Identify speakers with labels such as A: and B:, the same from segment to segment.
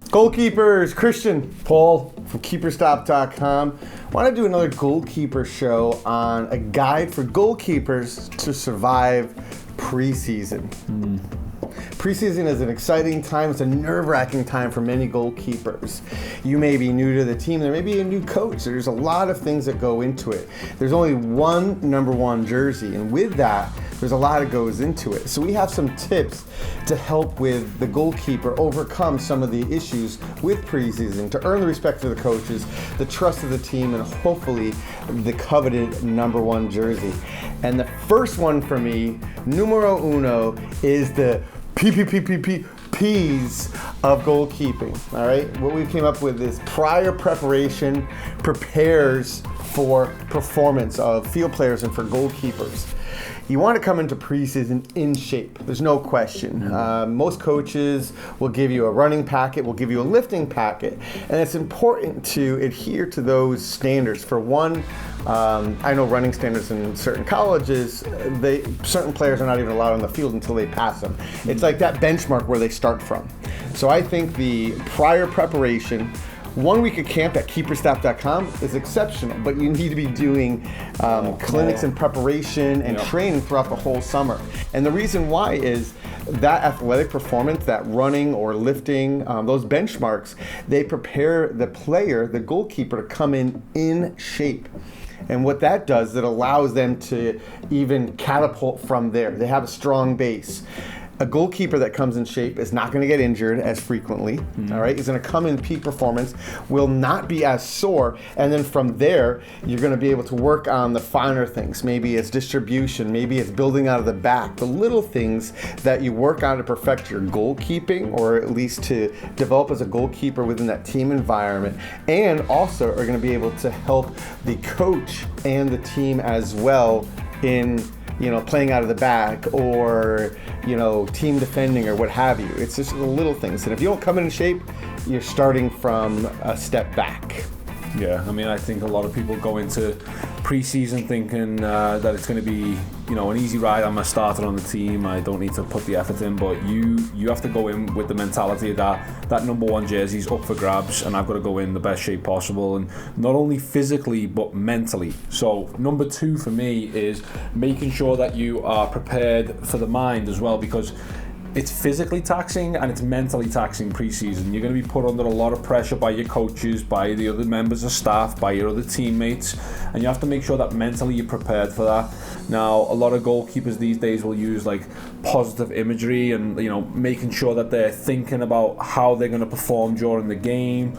A: Goalkeepers, Christian, Paul from keeperstop.com. I want to do another goalkeeper show on a guide for goalkeepers to survive preseason. Preseason is an exciting time. It's a nerve-wracking time for many goalkeepers. You may be new to the team. There may be a new coach. There's a lot of things that go into it. There's only one number one jersey, and with that, there's a lot that goes into it. So we have some tips to help with the goalkeeper overcome some of the issues with preseason to earn the respect of the coaches, the trust of the team, and hopefully the coveted number one jersey. And the first one for me, numero uno, is the PPPPPPs of goalkeeping. All right, what we came up with is prior preparation prepares for performance of field players and for goalkeepers. You want to come into preseason in shape. There's no question. Most coaches will give you a running packet, will give you a lifting packet, and it's important to adhere to those standards. For one, I know running standards in certain colleges, certain players are not even allowed on the field until they pass them. It's like that benchmark where they start from. So I think the prior preparation, 1 week of camp at keeperstop.com is exceptional, but you need to be doing clinics and preparation and training throughout the whole summer. And the reason why is that athletic performance, that running or lifting, those benchmarks, they prepare the player, the goalkeeper, to come in shape. And what that does, it allows them to even catapult from there. They have a strong base. A goalkeeper that comes in shape is not going to get injured as frequently, all right? He's going to come in peak performance, will not be as sore, and then from there, you're going to be able to work on the finer things. Maybe it's distribution, maybe it's building out of the back, the little things that you work on to perfect your goalkeeping, or at least to develop as a goalkeeper within that team environment, and also are going to be able to help the coach and the team as well in playing out of the back or, team defending or what have you. It's just the little things. And if you don't come in shape, you're starting from a step back.
B: Yeah, I mean, I think a lot of people go into preseason thinking that it's going to be, an easy ride. I'm a starter on the team. I don't need to put the effort in. But you have to go in with the mentality that number one jersey's up for grabs, and I've got to go in the best shape possible, and not only physically but mentally. So number two for me is making sure that you are prepared for the mind as well, because it's physically taxing and it's mentally taxing preseason. You're going to be put under a lot of pressure by your coaches, by the other members of staff, by your other teammates, and you have to make sure that mentally you're prepared for that. Now, a lot of goalkeepers these days will use like positive imagery and making sure that they're thinking about how they're going to perform during the game.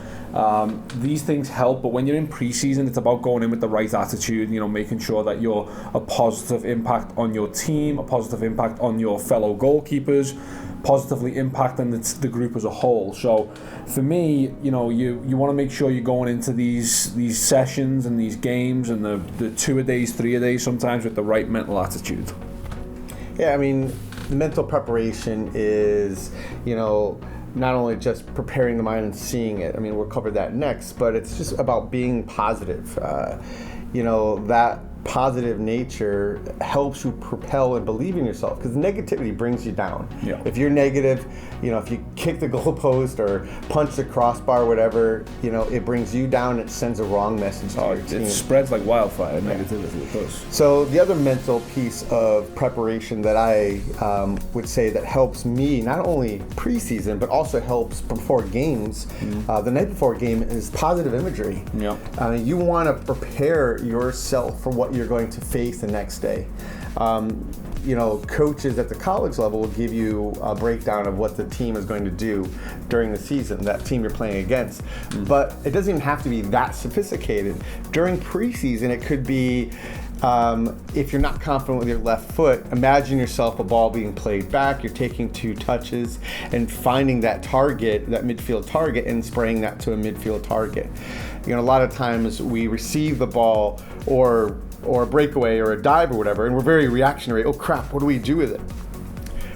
B: These things help, but when you're in preseason, it's about going in with the right attitude, making sure that you're a positive impact on your team, a positive impact on your fellow goalkeepers, positively impacting the group as a whole. So for me, you want to make sure you're going into these sessions and these games and the 2-a-days, 3-a-days sometimes with the right mental attitude.
A: Yeah, I mean, the mental preparation is, not only just preparing the mind and seeing it. I mean, we'll cover that next, but it's just about being positive. That positive nature helps you propel and believe in yourself, because negativity brings you down.
B: Yeah.
A: If you're negative, if you kick the goalpost or punch the crossbar, whatever, it brings you down. It sends a wrong message to your team.
B: It spreads like wildfire, negativity, it does.
A: So the other mental piece of preparation that I would say that helps me, not only preseason, but also helps before games, the night before a game, is positive imagery.
B: Yeah.
A: You want to prepare yourself for what you're going to face the next day. Coaches at the college level will give you a breakdown of what the team is going to do during the season, that team you're playing against. But it doesn't even have to be that sophisticated. During preseason, it could be, if you're not confident with your left foot, imagine yourself a ball being played back, you're taking 2 touches and finding that target, that midfield target, and spraying that to a midfield target. A lot of times we receive the ball or a breakaway or a dive or whatever, and we're very reactionary. Oh crap, what do we do with it?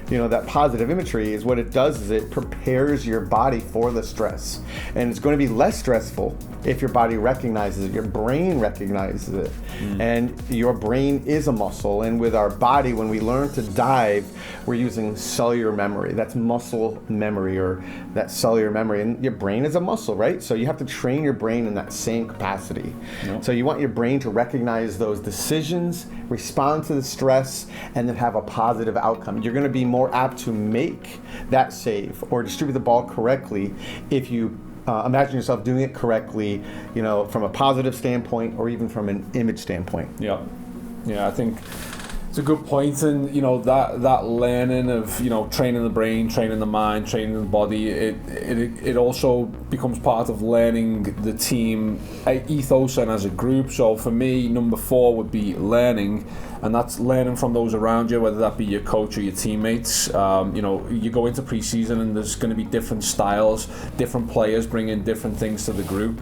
A: that positive imagery is what it does is it prepares your body for the stress. And it's going to be less stressful if your body recognizes it, your brain recognizes it. And your brain is a muscle. And with our body, when we learn to dive, we're using cellular memory. That's muscle memory, or that cellular memory. And your brain is a muscle, right? So you have to train your brain in that same capacity. So you want your brain to recognize those decisions, respond to the stress, and then have a positive outcome. You're going to be more apt to make that save or distribute the ball correctly if you imagine yourself doing it correctly, from a positive standpoint or even from an image standpoint.
B: Yeah, I think it's a good point, and that learning of training the brain, training the mind, training the body, it also becomes part of learning the team ethos and as a group. So for me, number 4 would be learning, and that's learning from those around you, whether that be your coach or your teammates. You go into preseason and there's going to be different styles, different players bringing different things to the group.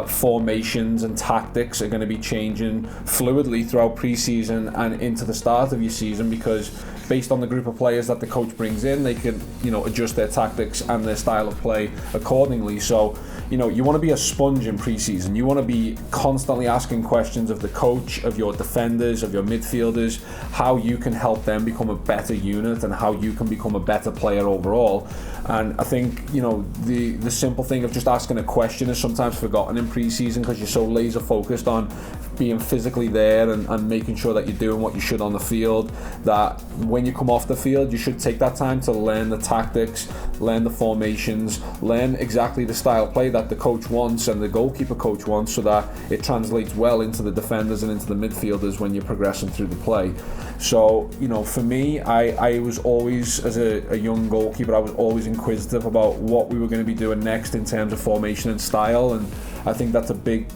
B: Formations and tactics are going to be changing fluidly throughout preseason and into the start of your season, because based on the group of players that the coach brings in, they can adjust their tactics and their style of play accordingly. So you want to be a sponge in preseason. You want to be constantly asking questions of the coach, of your defenders, of your midfielders, how you can help them become a better unit and how you can become a better player overall. And I think the simple thing of just asking a question is sometimes forgotten in preseason, because you're so laser focused on being physically there and making sure that you're doing what you should on the field, that when you come off the field, you should take that time to learn the tactics, learn the formations, learn exactly the style of play that the coach wants and the goalkeeper coach wants, so that it translates well into the defenders and into the midfielders when you're progressing through the play. So, for me, I was always, as a young goalkeeper, I was always inquisitive about what we were going to be doing next in terms of formation and style, and I think that's a big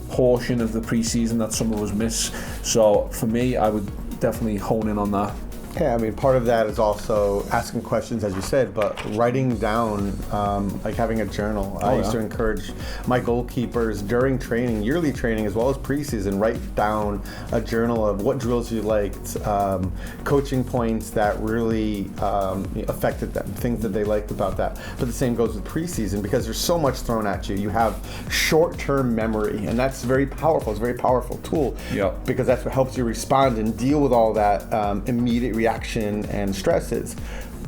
B: portion of the preseason that some of us miss. So for me, I would definitely hone in on that.
A: Yeah, part of that is also asking questions, as you said, but writing down, like having a journal. I used to encourage my goalkeepers during training, yearly training, as well as preseason, write down a journal of what drills you liked, coaching points that really affected them, things that they liked about that. But the same goes with preseason, because there's so much thrown at you. You have short-term memory, and that's very powerful. It's a very powerful tool, because that's what helps you respond and deal with all that immediate reaction and stresses.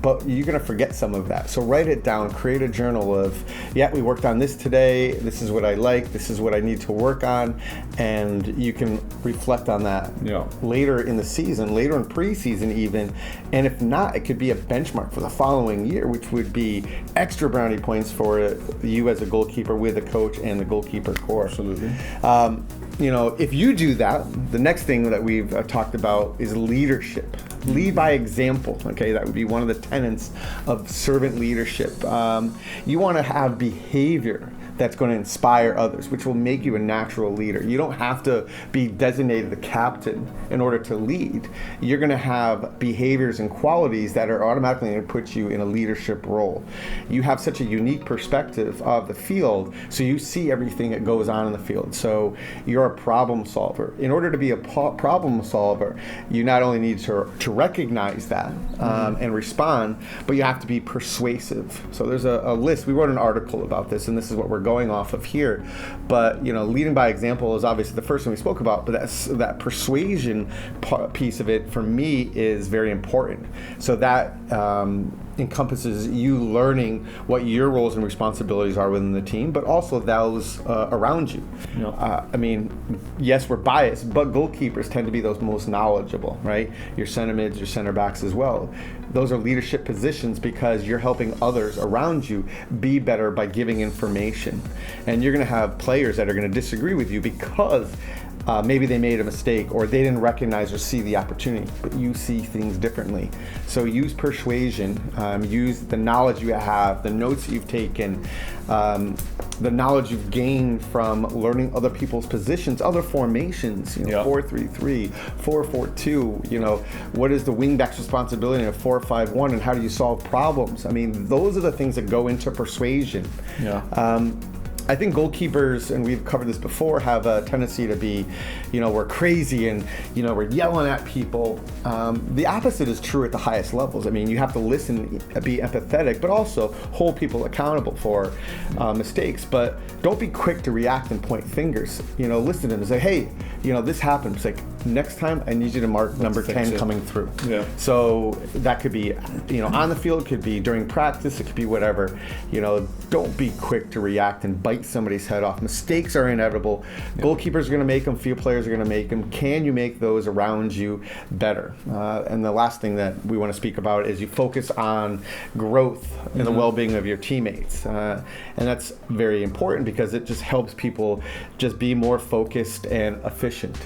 A: But you're going to forget some of that. So write it down, create a journal of, we worked on this today, this is what I like, this is what I need to work on, and you can reflect on that later in the season, later in preseason even, and if not, it could be a benchmark for the following year, which would be extra brownie points for you as a goalkeeper with a coach and the goalkeeper core.
B: Absolutely.
A: If you do that, the next thing that we've talked about is leadership. Lead by example, okay? That would be one of the tenets of servant leadership. You want to have behavior that's going to inspire others, which will make you a natural leader. You don't have to be designated the captain in order to lead. You're going to have behaviors and qualities that are automatically going to put you in a leadership role. You have such a unique perspective of the field, so you see everything that goes on in the field. So you're a problem solver. In order to be a problem solver, you not only need to recognize that and respond, but you have to be persuasive. So there's a list. We wrote an article about this, and this is what we're going off of here. But leading by example is obviously the first thing we spoke about, but that persuasion piece of it for me is very important. So that encompasses you learning what your roles and responsibilities are within the team, but also those around you. Yes, we're biased, but goalkeepers tend to be those most knowledgeable, right? Your center mids, your center backs as well. Those are leadership positions because you're helping others around you be better by giving information. And you're going to have players that are going to disagree with you because maybe they made a mistake or they didn't recognize or see the opportunity, but you see things differently. So use persuasion, use the knowledge you have, the notes you've taken, the knowledge you've gained from learning other people's positions, other formations, 4-3-3, 4-4-2, what is the wingback's responsibility in a 4-5-1 and how do you solve problems? Those are the things that go into persuasion. I think goalkeepers, and we've covered this before, have a tendency to be, we're crazy and, we're yelling at people. The opposite is true at the highest levels. I mean, you have to listen, be empathetic, but also hold people accountable for mistakes. But don't be quick to react and point fingers. Listen to them and say, hey, this happened. It's like, next time I need you to mark number 10 coming through.
B: Yeah.
A: So that could be, on the field, could be during practice, it could be whatever. Don't be quick to react and bite somebody's head off. Mistakes are inevitable. Yeah. Goalkeepers are going to make them. Field players are going to make them. Can you make those around you better? And the last thing that we want to speak about is you focus on growth and the well-being of your teammates. And that's very important because it just helps people just be more focused and efficient.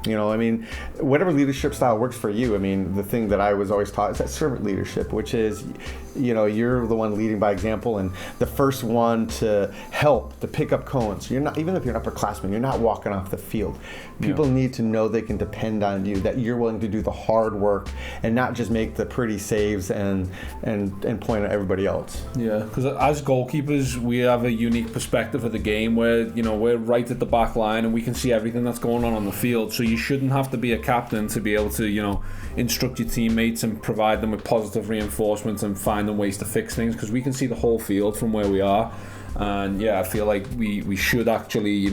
A: Whatever leadership style works for you. The thing that I was always taught is that servant leadership, which is, you're the one leading by example and the first one to help, to pick up cones. You're not, even if you're an upperclassman, you're not walking off the field. People need to know they can depend on you, that you're willing to do the hard work and not just make the pretty saves and point at everybody else.
B: Yeah, because as goalkeepers, we have a unique perspective of the game where, we're right at the back line and we can see everything that's going on the field. So you shouldn't have to be a captain to be able to, instruct your teammates and provide them with positive reinforcements and find them ways to fix things, because we can see the whole field from where we are. And I feel like we should actually,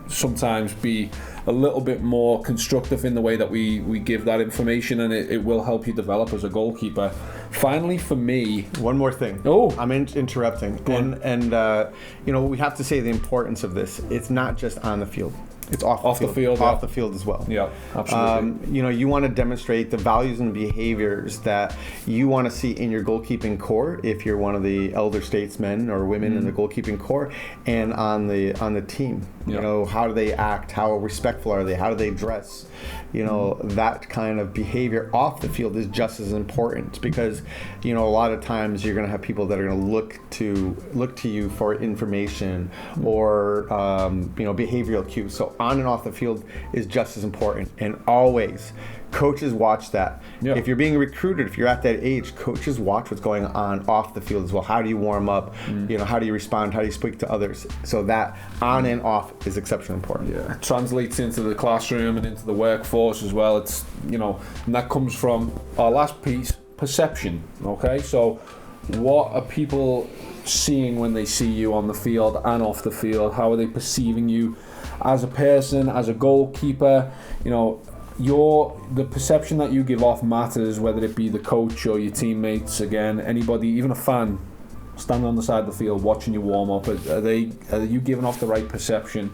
B: sometimes be a little bit more constructive in the way that we give that information, and it will help you develop as a goalkeeper. Finally, for me,
A: one more thing. I'm interrupting, and we have to say the importance of this. It's not just on the field. It's off the field, off the field as well.
B: Yeah, absolutely.
A: You want to demonstrate the values and behaviors that you want to see in your goalkeeping core, if you're one of the elder statesmen or women in the goalkeeping core, and on the team. How do they act? How respectful are they? How do they dress? That kind of behavior off the field is just as important, because a lot of times you're going to have people that are going to look to you for information or behavioral cues. So on and off the field is just as important, and always coaches watch that. Yeah. If you're being recruited, if you're at that age, coaches watch what's going on off the field as well. How do you warm up? How do you respond? How do you speak to others? So that on and off is exceptionally important.
B: Yeah, it translates into the classroom and into the workforce as well. It's and that comes from our last piece, perception. Okay, so what are people seeing when they see you on the field and off the field? How are they perceiving you as a person, as a goalkeeper? The perception that you give off matters, whether it be the coach or your teammates, again, anybody, even a fan standing on the side of the field watching you warm up. Are you giving off the right perception?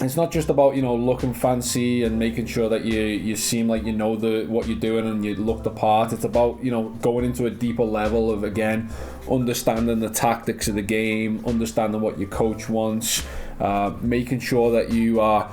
B: It's not just about looking fancy and making sure that you seem like what you're doing and you look the part. It's about going into a deeper level of, again, understanding the tactics of the game, understanding what your coach wants, making sure that you are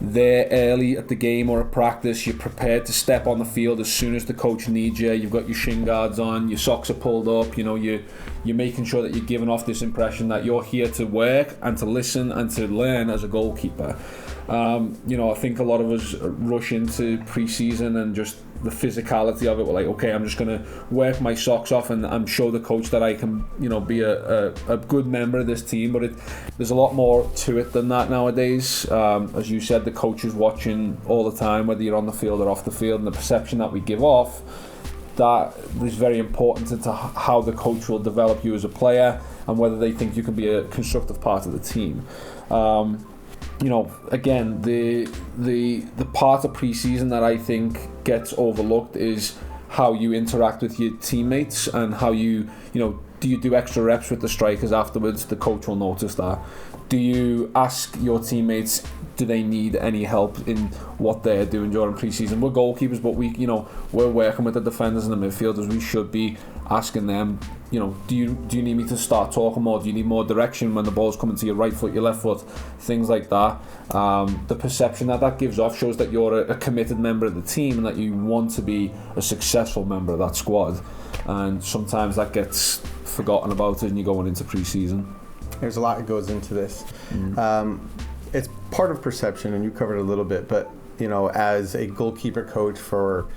B: there early at the game or at practice. You're prepared to step on the field as soon as the coach needs you. You've got your shin guards on, your socks are pulled up. You're making sure that you're giving off this impression that you're here to work and to listen and to learn as a goalkeeper. I think a lot of us rush into pre-season and just the physicality of it. We're like, okay, I'm just going to work my socks off and show the coach that I can, be a good member of this team. But there's a lot more to it than that nowadays. As you said, the coach is watching all the time, whether you're on the field or off the field, and the perception that we give off, that is very important into how the coach will develop you as a player and whether they think you can be a constructive part of the team. Again, the part of pre-season that I think gets overlooked is how you interact with your teammates and how do you do extra reps with the strikers afterwards? The coach will notice that. Do you ask your teammates, do they need any help in what they're doing during pre-season? We're goalkeepers, but we're working with the defenders and the midfielders. We should be asking them, do you need me to start talking more? Do you need more direction when the ball's coming to your right foot, your left foot? Things like that. The perception that gives off shows that you're a committed member of the team and that you want to be a successful member of that squad. And sometimes that gets forgotten about and you're going into pre-season.
A: There's a lot that goes into this. It's part of perception, and you covered it a little bit, but as a goalkeeper coach for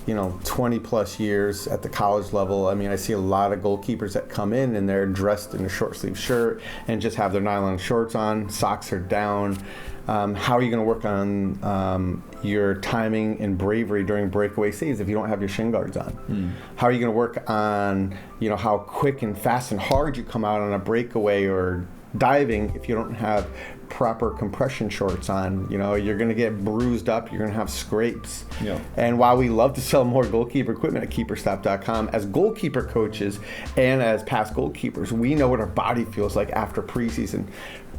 A: 20 plus years at the college level. I mean, I see a lot of goalkeepers that come in and they're dressed in a short sleeve shirt and just have their nylon shorts on, socks are down. How are you going to work on your timing and bravery during breakaway saves if you don't have your shin guards on? How are you going to work on, how quick and fast and hard you come out on a breakaway or diving if you don't have proper compression shorts on? You're going to get bruised up, you're going to have scrapes.
B: Yeah.
A: And while we love to sell more goalkeeper equipment at keeperstop.com, as goalkeeper coaches and as past goalkeepers, we know what our body feels like after preseason.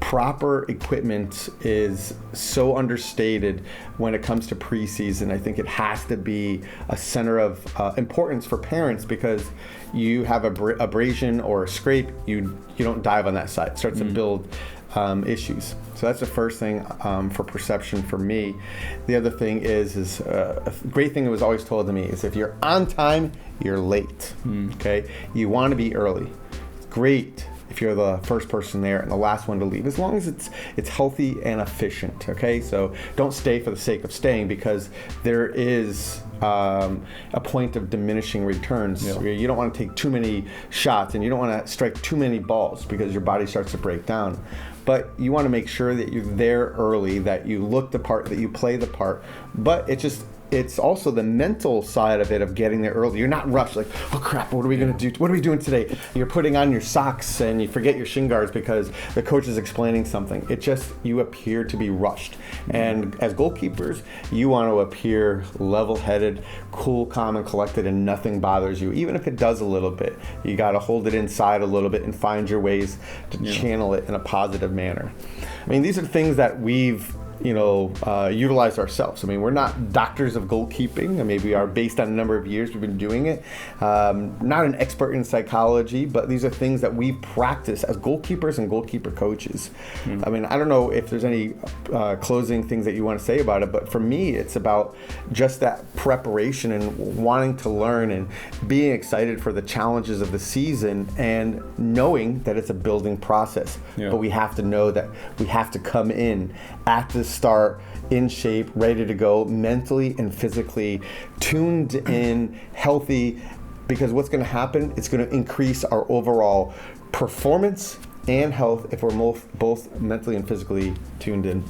A: Proper equipment is so understated when it comes to preseason. I think it has to be a center of importance for parents, because you have abrasion or a scrape, you don't dive on that side. It starts to build issues. So that's the first thing for perception for me. The other thing is a great thing that was always told to me is if you're on time, you're late. Okay, you want to be early. Great if you're the first person there and the last one to leave, as long as it's healthy and efficient. Okay, so don't stay for the sake of staying, because there is a point of diminishing returns.
B: Yeah.
A: You don't want to take too many shots and you don't want to strike too many balls because your body starts to break down. But you want to make sure that you're there early, that you look the part, that you play the part. But it's also the mental side of it, of getting there early. You're not rushed, like, oh crap, what are we going to do? What are we doing today? You're putting on your socks and you forget your shin guards because the coach is explaining something. You appear to be rushed. And as goalkeepers, you want to appear level-headed, cool, calm, and collected, and nothing bothers you. Even if it does a little bit, you got to hold it inside a little bit and find your ways to channel it in a positive manner. I mean, these are things that we've utilize ourselves. I mean, we're not doctors of goalkeeping. I mean, we are based on a number of years we've been doing it. Not an expert in psychology, but these are things that we practice as goalkeepers and goalkeeper coaches. I mean, I don't know if there's any closing things that you want to say about it, but for me, it's about just that preparation and wanting to learn and being excited for the challenges of the season and knowing that it's a building process.
B: Yeah.
A: But we have to know that we have to come in at the start in shape, ready to go, mentally and physically tuned in, healthy, because what's going to happen, it's going to increase our overall performance and health if we're both mentally and physically tuned in.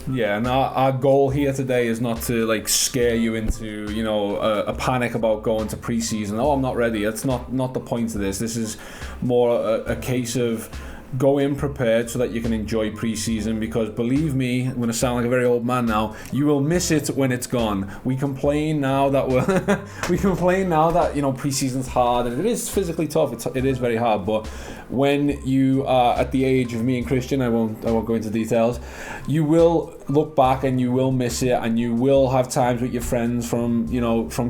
B: Yeah, and our goal here today is not to scare you into a panic about going to preseason. Oh, I'm not ready. That's not the point of this. This is more a case of go in prepared so that you can enjoy preseason, because believe me, I'm going to sound like a very old man now, you will miss it when it's gone. We complain now that preseason's hard, and it is physically tough. It is very hard, but when you are at the age of me and Christian, I won't go into details, you will look back and you will miss it, and you will have times with your friends from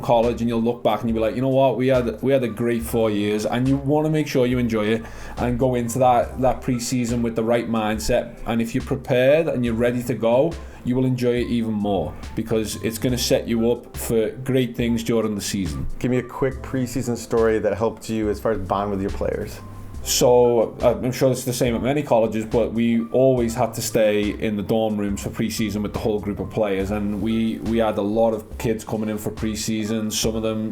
B: college, and you'll look back and you'll be like, you know what, we had a great 4 years, and you want to make sure you enjoy it and go into that preseason with the right mindset. And if you're prepared and you're ready to go, you will enjoy it even more, because it's going to set you up for great things during the season. Give me a quick preseason story that helped you as far as bond with your players. So I'm sure it's the same at many colleges, but we always had to stay in the dorm rooms for preseason with the whole group of players, and we had a lot of kids coming in for preseason. Some of them,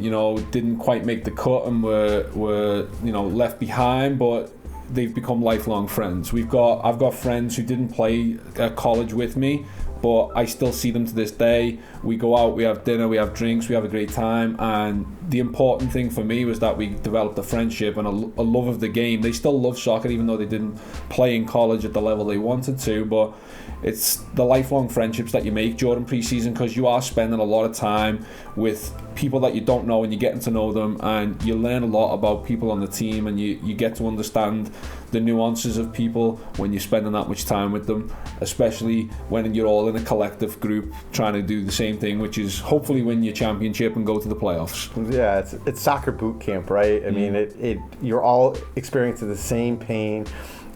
B: didn't quite make the cut and were left behind, but they've become lifelong friends. I've got friends who didn't play at college with me, but I still see them to this day. We go out, we have dinner, we have drinks, we have a great time, and the important thing for me was that we developed a friendship and a love of the game. They still love soccer even though they didn't play in college at the level they wanted to, but it's the lifelong friendships that you make during preseason, because you are spending a lot of time with people that you don't know and you're getting to know them, and you learn a lot about people on the team, and you get to understand the nuances of people when you're spending that much time with them, especially when you're all in a collective group trying to do the same thing, which is hopefully win your championship and go to the playoffs. Yeah, it's soccer boot camp, right? I mean, you're all experiencing the same pain,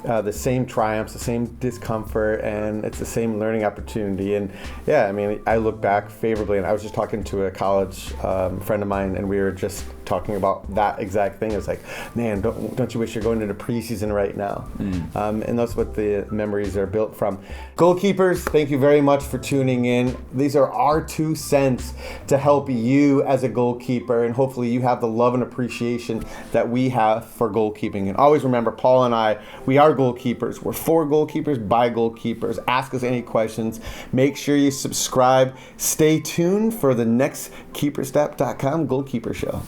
B: the same triumphs, the same discomfort, and it's the same learning opportunity. And yeah, I mean, I look back favorably, and I was just talking to a college friend of mine, and we were just
A: talking about that exact thing. It's like, man, don't you wish you're going into preseason right now? And that's what the memories are built from. Goalkeepers, thank you very much for tuning in. These are our 2 cents to help you as a goalkeeper, and hopefully you have the love and appreciation that we have for goalkeeping. And always remember, Paul and I, we are goalkeepers. We're for goalkeepers, by goalkeepers. Ask us any questions. Make sure you subscribe. Stay tuned for the next KeeperStep.com Goalkeeper Show.